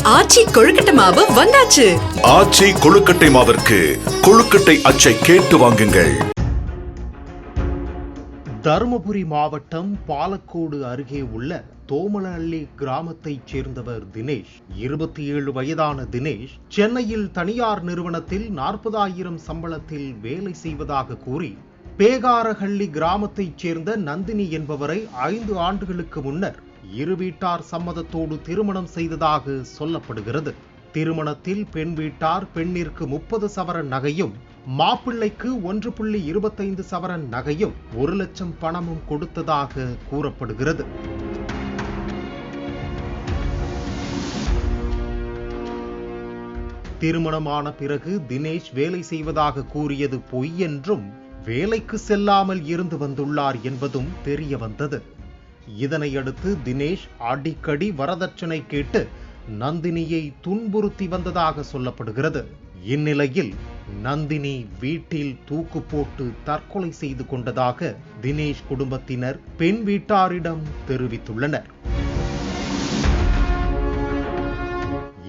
ஆச்சி கொழுக்கட்டை மாவு வந்தாச்சு. ஆச்சி கொழுக்கட்டை மாவிற்கு கொழுக்கட்டை அச்சை கேட்டு வாங்குங்கள். தருமபுரி மாவட்டம் பாலக்கோடு அருகே உள்ள தோமலஹள்ளி கிராமத்தைச் சேர்ந்தவர் தினேஷ். 27 வயதான தினேஷ் சென்னையில் தனியார் நிறுவனத்தில் 40,000 சம்பளத்தில் வேலை செய்வதாக கூறி பேகாரஹள்ளி கிராமத்தைச் சேர்ந்த நந்தினி என்பவரை 5 ஆண்டுகளுக்கு முன்னர் இரு வீட்டார் சம்மதத்தோடு திருமணம் செய்ததாக சொல்லப்படுகிறது. திருமணத்தில் பெண் வீட்டார் பெண்ணிற்கு 30 சவரன் நகையும் மாப்பிள்ளைக்கு 1.25 சவரன் நகையும் 1 லட்சம் பணமும் கொடுத்ததாக கூறப்படுகிறது. திருமணமான பிறகு தினேஷ் வேலை செய்வதாக கூறியது பொய் என்றும் வேலைக்கு செல்லாமல் இருந்து வந்துள்ளார் என்பதும் தெரிய வந்தது. இதனையடுத்து தினேஷ் அடிக்கடி வரதட்சணை கேட்டு நந்தினியை துன்புறுத்தி வந்ததாக சொல்லப்படுகிறது. இந்நிலையில் நந்தினி வீட்டில் தூக்கு போட்டு தற்கொலை செய்து கொண்டதாக தினேஷ் குடும்பத்தினர் பெண் வீட்டாரிடம் தெரிவித்துள்ளனர்.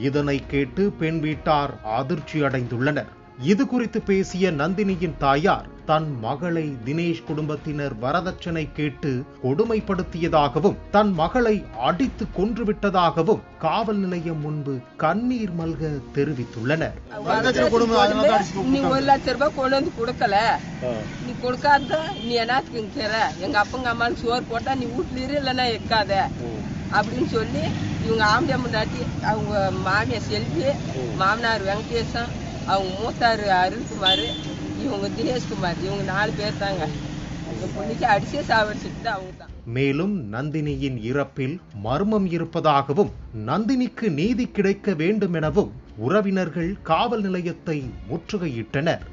இதனை கேட்டு பெண் வீட்டார் அதிர்ச்சி அடைந்துள்ளனர். இது குறித்து பேசிய நந்தினியின் தாயார் தன் மகளை தினேஷ் குடும்பத்தினர் வரதட்சணை கேட்டு கொடுமைப்படுத்தியதாகவும் தன் மகளை அடித்து கொன்றுவிட்டதாகவும் காவல் நிலையம் முன்பு கண்ணீர் மல்க தெரிவித்துள்ளனர். நீ 1 லட்சம் ரூபாய் கொண்டு வந்து கொடுக்கல, நீ கொடுக்காத நீ என்னத்துக்கு எங்க அப்பங்க அம்மாவுக்கு சோறு போட்டா நீ வீட்டுல இரு இல்லைன்னா இருக்காத அப்படின்னு சொல்லி இவங்க ஆம்பியா முன்னாடி அவங்க மாமியார் செல்வி, மாமனார் வெங்கடேசன், அவங்க மூத்தாரு அருள்குமார், இவங்க தினேஷ்குமார், இவங்க 4 பேர் தாங்க. இந்த பொண்ணுக்கு அடிச்சே சாவடிச்சுட்டு அவங்க தான். மேலும் நந்தினியின் இறப்பில் மர்மம் இருப்பதாகவும் நந்தினிக்கு நீதி கிடைக்க வேண்டும் எனவும் உறவினர்கள் காவல் நிலையத்தை முற்றுகையிட்டனர்.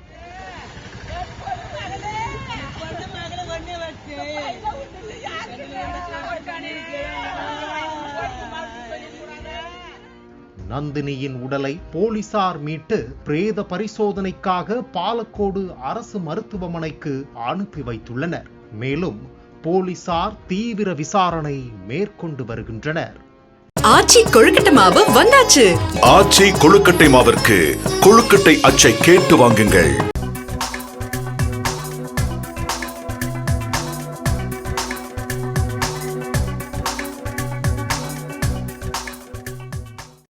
நந்தினியின் உடலை போலீசார் மீட்டு பிரேத பரிசோதனைக்காக பாலக்கோடு அரசு மருத்துவமனைக்கு அனுப்பி வைத்துள்ளனர். மேலும் போலீசார் தீவிர விசாரணை மேற்கொண்டு வருகின்றனர். ஆச்சி கொழுக்கட்டை மாவு வந்தாச்சு. ஆச்சி கொழுக்கட்டை மாவிற்கு கொழுக்கட்டை அச்சை கேட்டு வாங்குங்கள்.